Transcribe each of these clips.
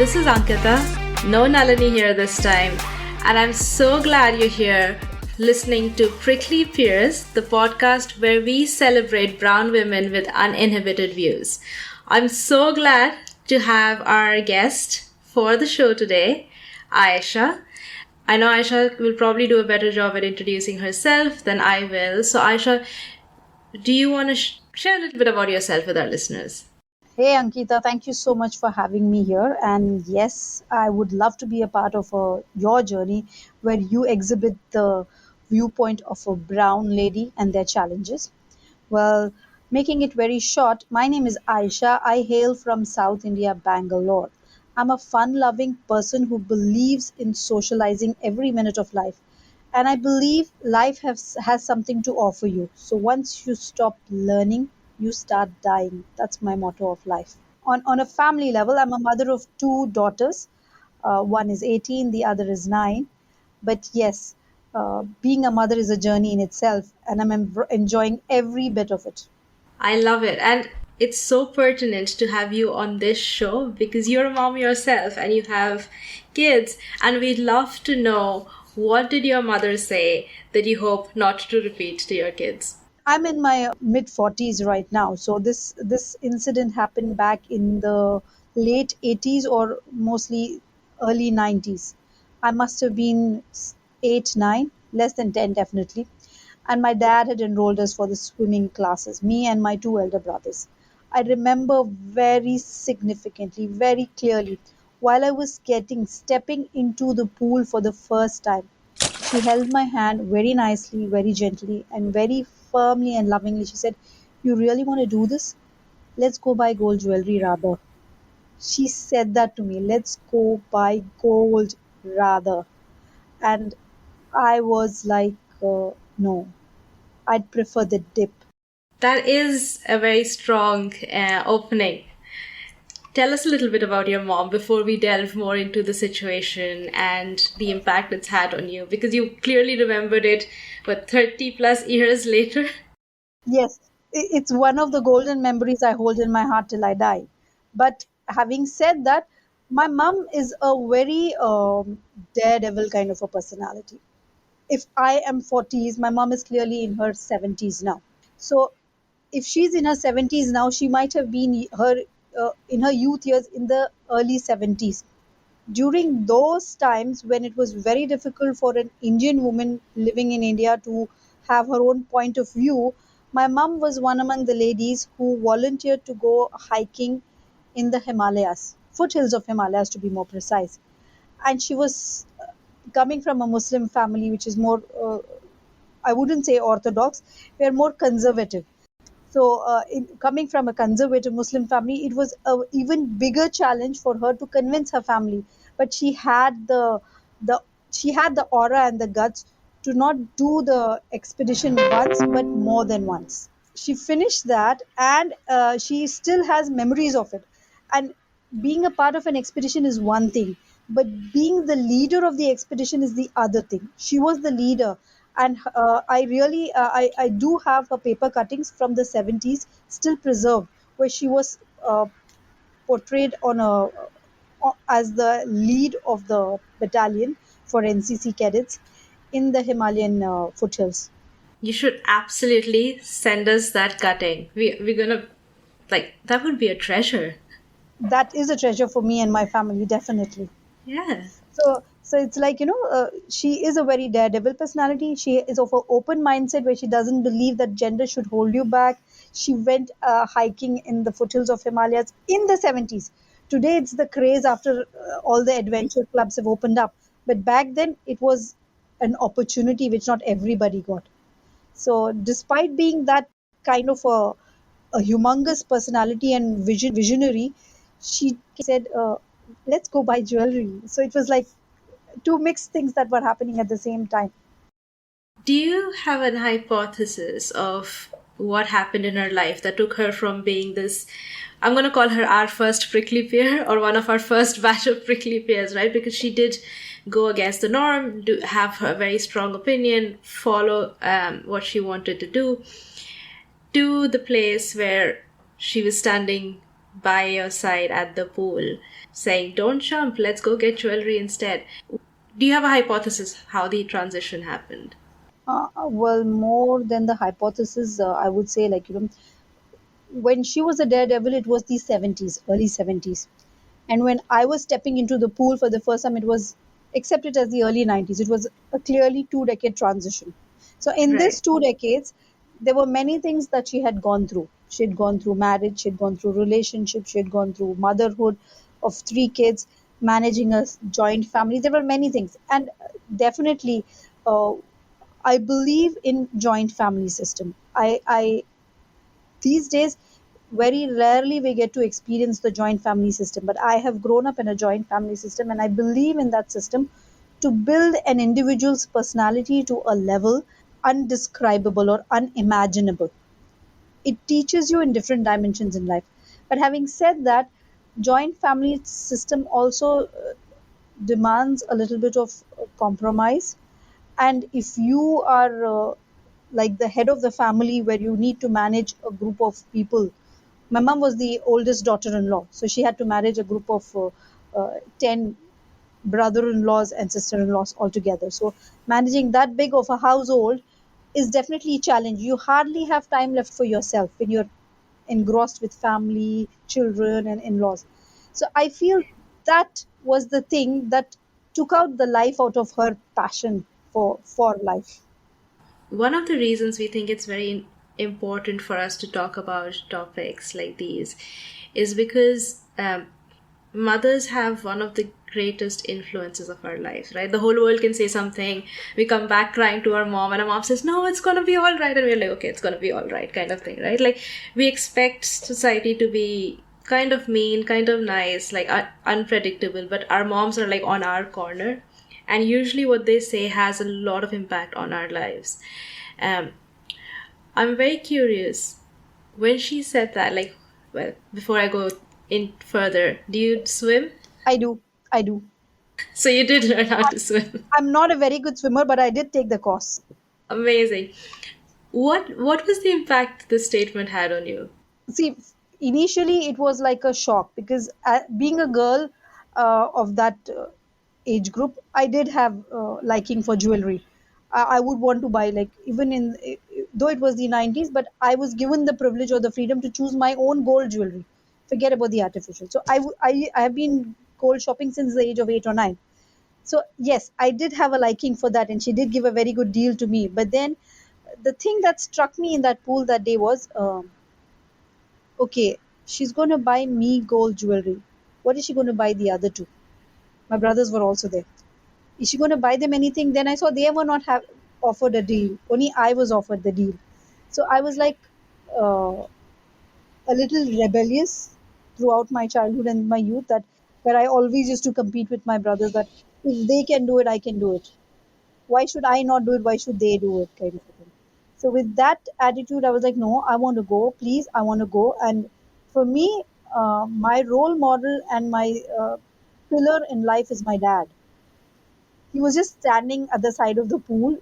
This is Ankita, no Nalini here this time, and I'm so glad you're here listening to Prickly Pears, the podcast where we celebrate brown women with uninhibited views. I'm so glad to have our guest for the show today, Ayesha. I know Ayesha will probably do a better job at introducing herself than I will. So Ayesha, do you want to share a little bit about yourself with our listeners? Hey Ankita, thank you so much for having me here. And yes, I would love to be a part of your journey where you exhibit the viewpoint of a brown lady and their challenges. Well, making it very short, my name is Aisha. I hail from South India, Bangalore. I'm a fun loving person who believes in socializing every minute of life. And I believe life has something to offer you. So once you stop learning, you start dying. That's my motto of life. On a family level, I'm a mother of two daughters. One is 18, the other is 9. But yes, being a mother is a journey in itself, and I'm enjoying every bit of it. I love it. And it's so pertinent to have you on this show because you're a mom yourself and you have kids. And we'd love to know, what did your mother say that you hope not to repeat to your kids? I'm in my mid 40s right now, so this incident happened back in the late 80s or mostly early 90s. I must have been 8, 9, less than 10 definitely. And my dad had enrolled us for the swimming classes, me and my two elder brothers. I remember very significantly, very clearly, while I was stepping into the pool for the first time. She held my hand very nicely, very gently, and very firmly and lovingly. She said, "You really want to do this? Let's go buy gold jewelry rather." She said that to me, "Let's go buy gold rather." And I was like, no, I'd prefer the dip. That is a very strong opening. Tell us a little bit about your mom before we delve more into the situation and the impact it's had on you, because you clearly remembered it, but 30 plus years later. Yes, it's one of the golden memories I hold in my heart till I die. But having said that, my mom is a very daredevil kind of a personality. If I am 40s, my mom is clearly in her 70s now. So if she's in her 70s now, she might have been in her youth years in the early 70s. During those times when it was very difficult for an Indian woman living in India to have her own point of view, my mom was one among the ladies who volunteered to go hiking in the Himalayas, foothills of Himalayas to be more precise. And she was coming from a Muslim family, which is more, I wouldn't say orthodox, we are more conservative. So, coming from a conservative Muslim family, it was a even bigger challenge for her to convince her family. But the she had the aura and the guts to not do the expedition once, but more than once. She finished that, and she still has memories of it. And being a part of an expedition is one thing, but being the leader of the expedition is the other thing. She was the leader, and I do have her paper cuttings from the 70s still preserved, where she was portrayed as the lead of the battalion for NCC cadets in the Himalayan foothills. You should absolutely send us that cutting. We're gonna, like, that would be a treasure. That is a treasure for me and my family, definitely. Yeah. So it's like, she is a very daredevil personality. She is of an open mindset where she doesn't believe that gender should hold you back. She went hiking in the foothills of Himalayas in the 70s. Today it's the craze after all the adventure clubs have opened up. But back then it was an opportunity which not everybody got. So despite being that kind of a humongous personality and visionary, she said, let's go buy jewelry. So it was like two mixed things that were happening at the same time. Do you have an hypothesis of what happened in her life that took her from being this? I'm going to call her our first prickly pear, or one of our first batch of prickly pears, right? Because she did go against the norm, have a very strong opinion, follow what she wanted to do the place where she was standing by your side at the pool saying, "Don't jump, let's go get jewelry instead." Do you have a hypothesis how the transition happened? Well, more than the hypothesis, I would say, like, when she was a daredevil, it was the 70s, early 70s. And when I was stepping into the pool for the first time, it was accepted as the early 90s. It was a clearly 2 decade transition. So, in this Right. 2 decades, there were many things that she had gone through. She had gone through marriage, she had gone through relationships, she had gone through motherhood of 3 kids, managing a joint family. There were many things. And definitely, uh, I believe in joint family system. I these days very rarely we get to experience the joint family system, but I have grown up in a joint family system and I believe in that system to build an individual's personality to a level undescribable or unimaginable. It teaches you in different dimensions in life. But having said that, joint family system also demands a little bit of compromise. And if you are like the head of the family where you need to manage a group of people, my mom was the oldest daughter-in-law, so she had to manage a group of 10 brother-in-laws and sister-in-laws altogether. So managing that big of a household is definitely a challenge. You hardly have time left for yourself when you're engrossed with family, children, and in-laws. So I feel that was the thing that took out the life out of her passion for life. One of the reasons we think it's very important for us to talk about topics like these is because mothers have one of the greatest influences of our lives, right? The whole world can say something, we come back crying to our mom, and our mom says, "No, it's gonna be all right," and we're like, "Okay, it's gonna be all right," kind of thing, right? Like, we expect society to be kind of mean, kind of nice, like unpredictable, but our moms are like on our corner, and usually what they say has a lot of impact on our lives. um, I'm very curious, when she said that, like, well, before I go in further, do you swim? I do. I do. So you did learn how to swim. I'm not a very good swimmer, but I did take the course. Amazing. What was the impact this statement had on you? See, initially it was like a shock because being a girl of that age group, I did have liking for jewelry. I would want to buy, like, even in though it was the 90s, but I was given the privilege or the freedom to choose my own gold jewelry. Forget about the artificial. So I have been gold shopping since the age of 8 or 9. So yes, I did have a liking for that, and she did give a very good deal to me. But then the thing that struck me in that pool that day was, okay, she's going to buy me gold jewelry. What is she going to buy the other two? My brothers were also there. Is she going to buy them anything? Then I saw they were not offered a deal. Only I was offered the deal. So I was like uh, a little rebellious throughout my childhood and my youth, that where I always used to compete with my brothers, that if they can do it, I can do it. Why should I not do it? Why should they do it? Kind of a thing. So with that attitude, I was like, no, I want to go. Please, I want to go. And for me, my role model and my pillar in life is my dad. He was just standing at the side of the pool,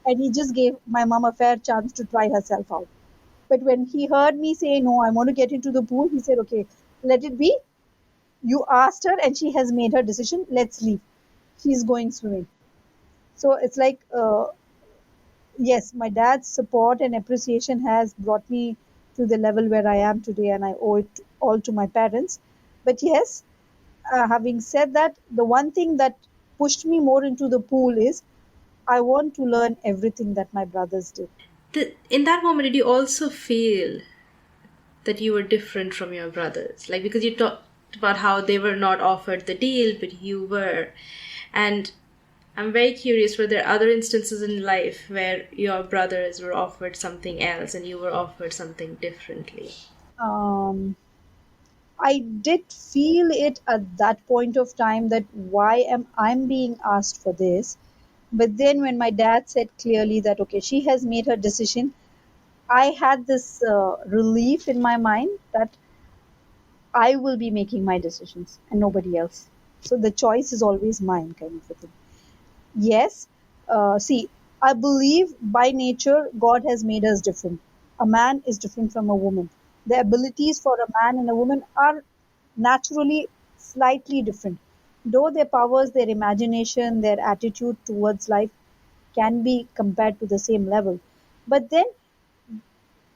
and he just gave my mom a fair chance to try herself out. But when he heard me say, no, I want to get into the pool, he said, okay, let it be. You asked her, and she has made her decision. Let's leave. She's going swimming. So it's like, yes, my dad's support and appreciation has brought me to the level where I am today, and I owe it all to my parents. But yes, having said that, the one thing that pushed me more into the pool is I want to learn everything that my brothers did. In that moment, did you also feel that you were different from your brothers? Like, because you talked about how they were not offered the deal, but you were. And I'm very curious, were there other instances in life where your brothers were offered something else and you were offered something differently? Um, I did feel it at that point of time, that why am I being asked for this? But then when my dad said clearly that okay, she has made her decision, I had this relief in my mind that I will be making my decisions and nobody else. So the choice is always mine, kind of a thing. Yes, see, I believe by nature God has made us different. A man is different from a woman. The abilities for a man and a woman are naturally slightly different. Though their powers, their imagination, their attitude towards life can be compared to the same level. But then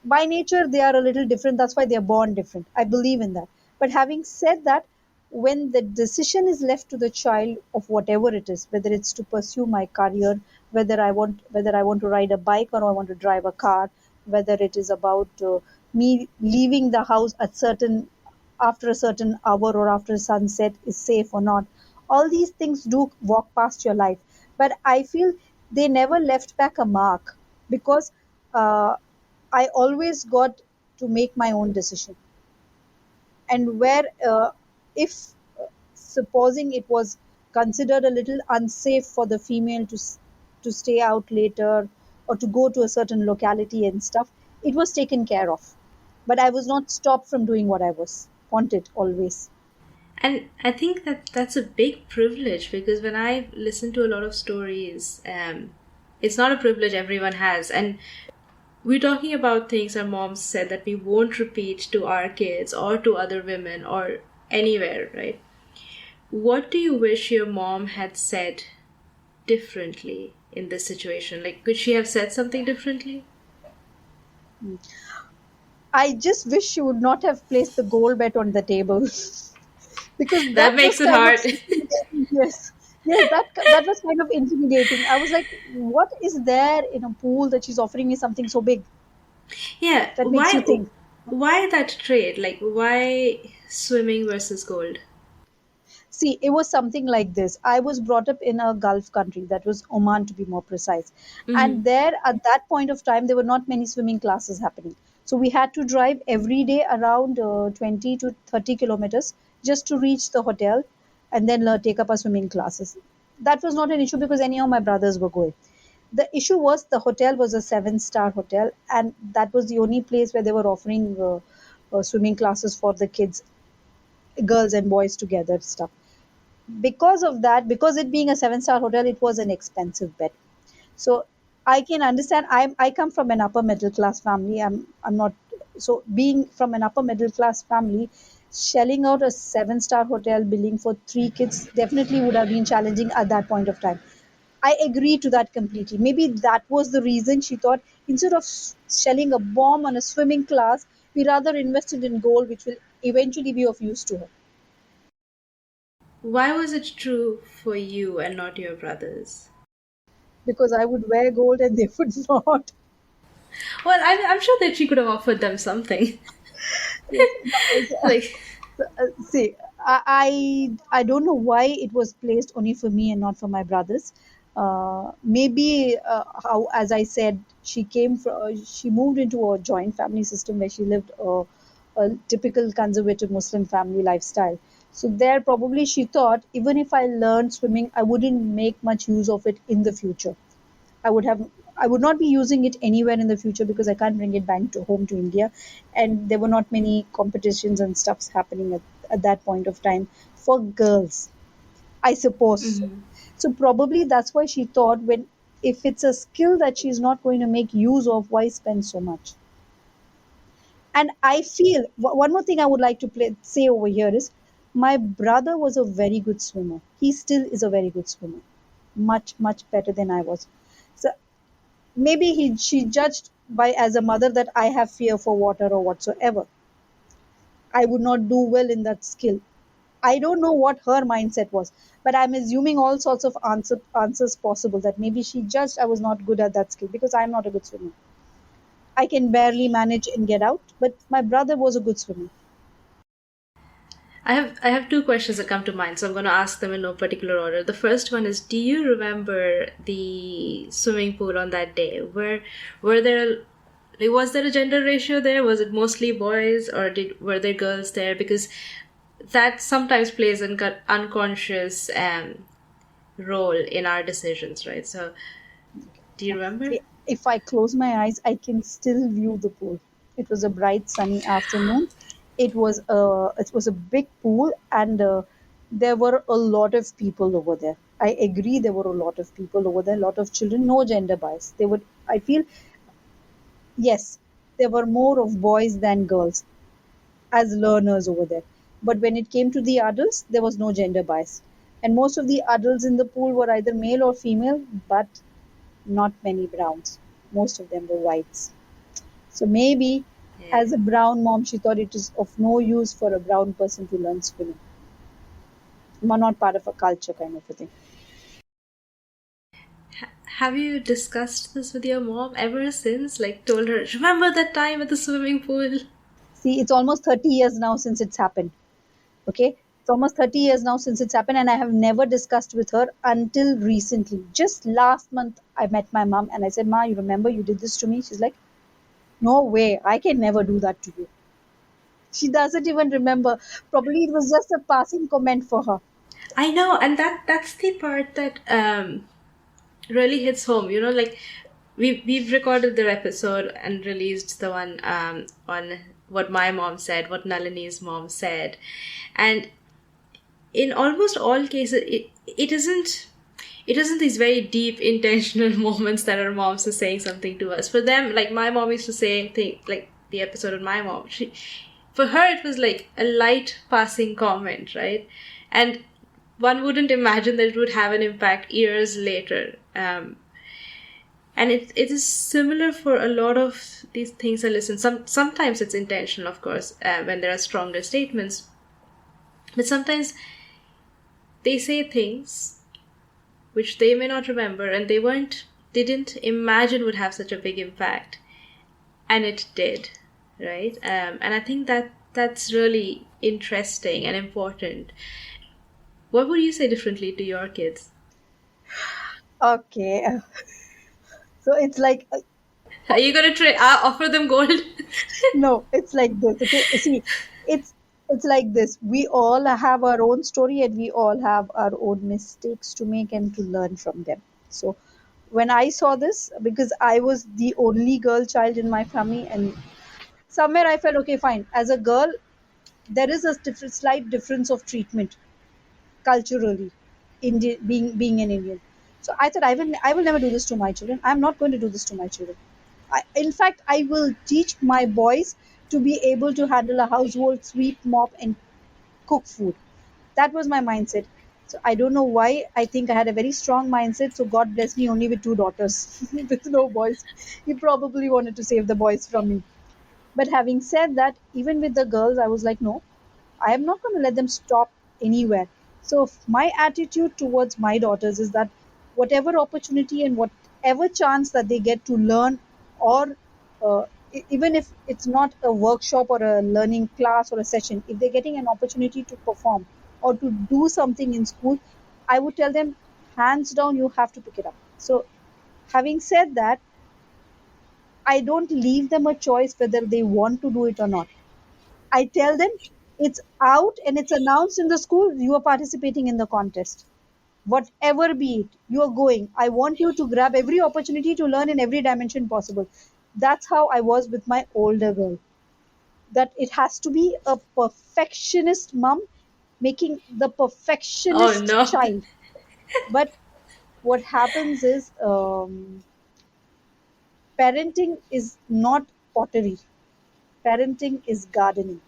by nature they are a little different, that's why they are born different. I believe in that. But having said that, when the decision is left to the child of whatever it is, whether it's to pursue my career, whether I want to ride a bike or I want to drive a car, whether it is about me leaving the house at certain after a certain hour or after sunset is safe or not, all these things do walk past your life. But I feel they never left back a mark, because uh, I always got to make my own decision. And where, if supposing it was considered a little unsafe for the female to stay out later or to go to a certain locality and stuff, it was taken care of. But I was not stopped from doing what I was wanted always. And I think that that's a big privilege, because when I listen to a lot of stories, it's not a privilege everyone has. And we're talking about things our moms said that we won't repeat to our kids or to other women or anywhere, right? What do you wish your mom had said differently in this situation? Like, could she have said something differently? I just wish she would not have placed the gold bet on the table. Because That that was makes it kind of hard. intimidating. Yes, yes, that was kind of intimidating. I was like, what is there in a pool that she's offering me something so big Yeah, that makes you think? why that trade? Like, why swimming versus gold? See, it was something like this. I was brought up in a Gulf country, that was Oman to be more precise. Mm-hmm. And there, at that point of time, there were not many swimming classes happening. So we had to drive every day around 20 to 30 kilometers just to reach the hotel and then take up our swimming classes. That was not an issue because any of my brothers were going. The issue was the hotel was a seven-star hotel, and that was the only place where they were offering swimming classes for the kids, girls and boys together stuff. Because of that, because it being a seven-star hotel, it was an expensive bet. So I can understand. I come from an upper middle class family. I'm not, so being from an upper middle class family, shelling out a seven-star hotel billing for three kids definitely would have been challenging at that point of time. I agree to that completely. Maybe that was the reason she thought, instead of shelling a bomb on a swimming class, we rather invested in gold, which will eventually be of use to her. Why was it true for you and not your brothers? Because I would wear gold and they would not. Well, I'm sure that she could have offered them something. Yes. Like, See, I don't know why it was placed only for me and not for my brothers. Maybe how, as I said, she moved into a joint family system where she lived a typical conservative Muslim family lifestyle. So there, probably she thought, even if I learned swimming, I wouldn't make much use of it in the future. I would have I would not be using it anywhere in the future because I can't bring it back to home to India, and there were not many competitions and stuffs happening at that point of time for girls. I suppose so. mhm. So probably that's why she thought, when if it's a skill that she's not going to make use of, why spend so much? And I feel one more thing I would like to say over here is, my brother was a very good swimmer. He still is a very good swimmer, much better than I was. So maybe she judged by, as a mother, that I have fear for water or whatsoever. I would not do well in that skill. I don't know what her mindset was, but I'm assuming all sorts of answers possible, that maybe she judged I was not good at that skill because I'm not a good swimmer. I can barely manage and get out, but my brother was a good swimmer. I have two questions that come to mind, so I'm going to ask them in no particular order. The first one is, do you remember the swimming pool on that day? Were there like, was there a gender ratio there? Was it mostly boys, or did were there girls there? Because that sometimes plays an unconscious role in our decisions, right? So, do you remember? If I close my eyes, I can still view the pool. It was a bright sunny afternoon. It was a big pool, and there were a lot of people over there. I agree, there were a lot of people over there, a lot of children, no gender bias. They would, I feel, yes, there were more of boys than girls. as learners over there. But when it came to the adults, there was no gender bias. And most of the adults in the pool were either male or female, but not many browns. Most of them were whites. So maybe Yeah. as a brown mom, she thought it is of no use for a brown person to learn swimming. Not part of a culture kind of a thing. Have you discussed this with your mom ever since? Like, told her, remember that time at the swimming pool? See, it's almost 30 years now since it's happened. Okay, it's almost 30 years now since it's happened, and I have never discussed with her until recently. Just last month, I met my mom and I said, Ma, you remember you did this to me? She's like, no way, I can never do that to you. She doesn't even remember. Probably it was just a passing comment for her. I know, and that's the part that really hits home. You know, like we've recorded their episode and released the one on what my mom said, what Nalini's mom said, and in almost all cases, it isn't these very deep intentional moments that our moms are saying something to us. For them, like my mom used to say thing like the episode of my mom. For her, it was like a light passing comment, right? And one wouldn't imagine that it would have an impact years later. And it is similar for a lot of these things I listen. Sometimes it's intentional, of course, when there are stronger statements, but sometimes they say things which they may not remember and didn't imagine would have such a big impact, and it did, right? And I think that's really interesting and important. What would you say differently to your kids? Okay, so it's like, Are you gonna offer them gold? no, it's like this. Okay, see, it's it's like this. We all have our own story, and we all have our own mistakes to make and to learn from them. So, when I saw this, because I was the only girl child in my family, and somewhere I felt okay, fine. As a girl, there is a slight difference of treatment culturally, being an Indian. So I thought I will never do this to my children. I'm not going to do this to my children. In fact, I will teach my boys to be able to handle a household, sweep, mop, and cook food. That was my mindset. So I don't know why. I think I had a very strong mindset. So God bless me only with two daughters, with no boys. He probably wanted to save the boys from me. But having said that, even with the girls, I was like, no, I am not going to let them stop anywhere. So my attitude towards my daughters is that whatever opportunity and whatever chance that they get to learn, or even if it's not a workshop or a learning class or a session, if they're getting an opportunity to perform or to do something in school, I would tell them, hands down, you have to pick it up. So having said that, I don't leave them a choice whether they want to do it or not. I tell them it's out and it's announced in the school, you are participating in the contest. Whatever be it, you are going. I want you to grab every opportunity to learn in every dimension possible. That's how I was with my older girl. That it has to be a perfectionist mom making the Oh perfectionist no. child. But what happens is, parenting is not pottery. Parenting is gardening.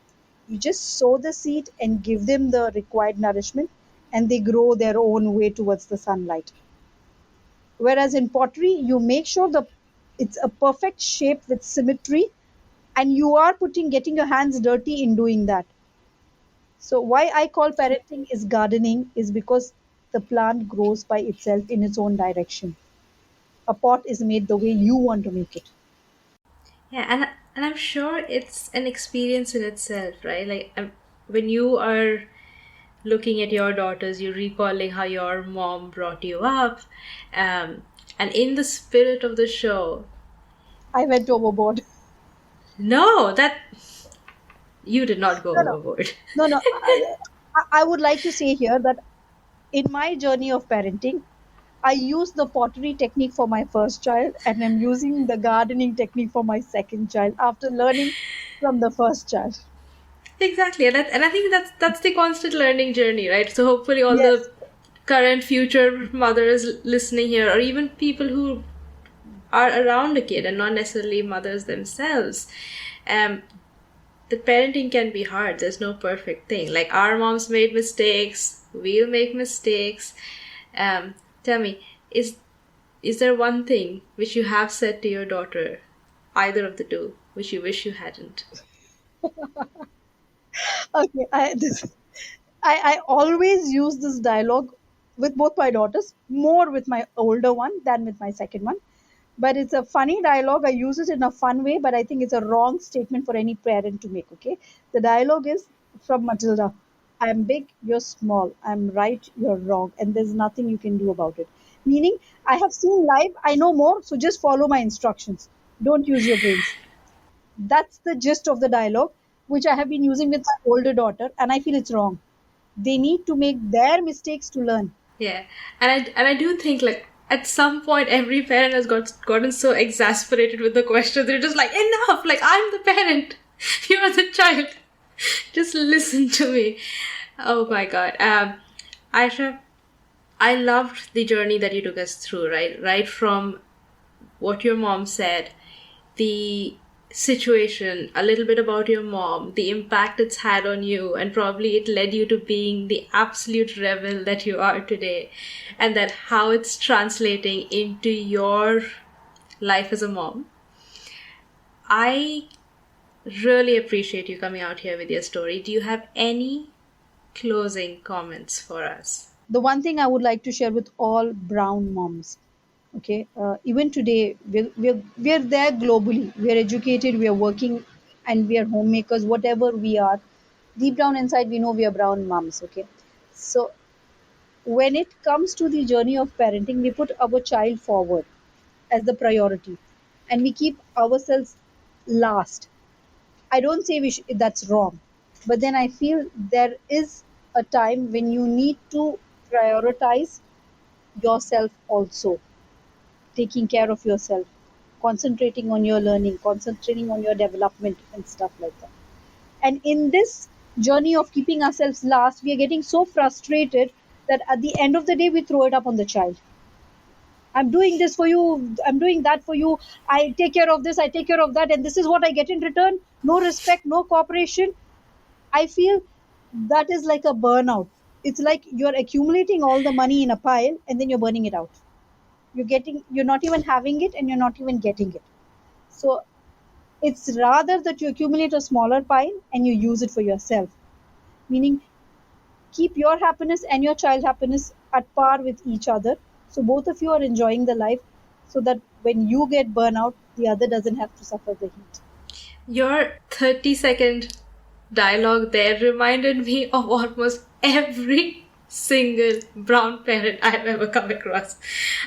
You just sow the seed and give them the required nourishment, and they grow their own way towards the sunlight. Whereas in pottery, you make sure it's a perfect shape with symmetry, and you are getting your hands dirty in doing that. So why I call parenting is gardening is because the plant grows by itself in its own direction. A pot is made the way you want to make it. Yeah, and I'm sure it's an experience in itself, right? Like when you are looking at your daughters, you're recalling how your mom brought you up, and in the spirit of the show, I went overboard. no, that you did not go No, no, overboard. no, no. I would like to say here that in my journey of parenting, I used the pottery technique for my first child, and I'm using the gardening technique for my second child after learning from the first child. Exactly, and I think that's the constant learning journey, right? So hopefully, all Yes, the current future mothers listening here, or even people who are around a kid and not necessarily mothers themselves, um, that parenting can be hard. There's no perfect thing. Like, our moms made mistakes, we'll make mistakes. Tell me, is there one thing which you have said to your daughter, either of the two, which you wish you hadn't? Okay, I always use this dialogue with both my daughters, more with my older one than with my second one. But it's a funny dialogue. I use it in a fun way, but I think it's a wrong statement for any parent to make. Okay, the dialogue is from Matilda: I'm big, you're small. I'm right, you're wrong, and there's nothing you can do about it. Meaning, I have seen life, I know more, so just follow my instructions. Don't use your brains. That's the gist of the dialogue, which I have been using with my older daughter, and I feel it's wrong. They need to make their mistakes to learn. Yeah, and I do think, like, at some point every parent has gotten so exasperated with the question, they're just like, enough, like, I'm the parent, you're the child, just listen to me. Oh my god. Aisha, I loved the journey that you took us through, right from what your mom said, the situation, a little bit about your mom, the impact it's had on you, and probably it led you to being the absolute rebel that you are today, and that how it's translating into your life as a mom. I really appreciate you coming out here with your story. Do you have any closing comments for us? The one thing I would like to share with all brown moms, okay, even today, we're there globally. We are educated, we are working, and we are homemakers, whatever we are. Deep down inside, we know we are brown moms, okay? So, when it comes to the journey of parenting, we put our child forward as the priority and we keep ourselves last. I don't say that's wrong, but then I feel there is a time when you need to prioritize yourself also, taking care of yourself, concentrating on your learning, concentrating on your development, and stuff like that. And in this journey of keeping ourselves last, we are getting so frustrated that at the end of the day, we throw it up on the child. I'm doing this for you, I'm doing that for you, I take care of this, I take care of that, and this is what I get in return. No respect, no cooperation. I feel that is like a burnout. It's like you're accumulating all the money in a pile and then you're burning it out. You're not even having it and you're not even getting it. So it's rather that you accumulate a smaller pile and you use it for yourself. Meaning, keep your happiness and your child happiness at par with each other. So both of you are enjoying the life so that when you get burnout, the other doesn't have to suffer the heat. Your 30-second dialogue there reminded me of almost every single brown parent I've ever come across.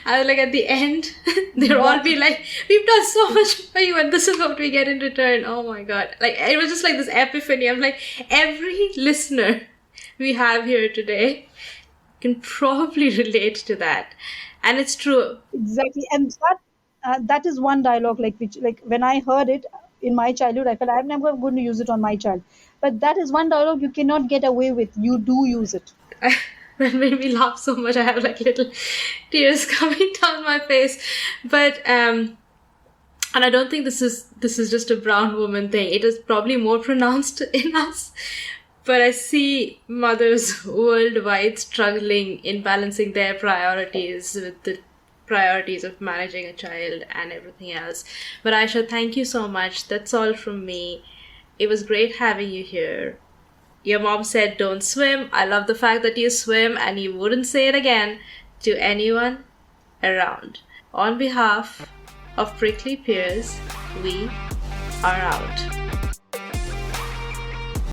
I was like, at the end, they'll all be like, we've done so much for you and this is what we get in return. Oh my god. Like, it was just like this epiphany. I'm like, every listener we have here today can probably relate to that. And it's true. Exactly, and that is one dialogue like when I heard it in my childhood, I felt I'm never going to use it on my child. But that is one dialogue you cannot get away with. You do use it. That made me laugh so much. I have like little tears coming down my face. But and I don't think this is just a brown woman thing. It is probably more pronounced in us. But I see mothers worldwide struggling in balancing their priorities with the priorities of managing a child and everything else. But Aisha, thank you so much. That's all from me. It was great having you here. Your mom said don't swim. I love the fact that you swim and you wouldn't say it again to anyone around. On behalf of Prickly Pears, we are out.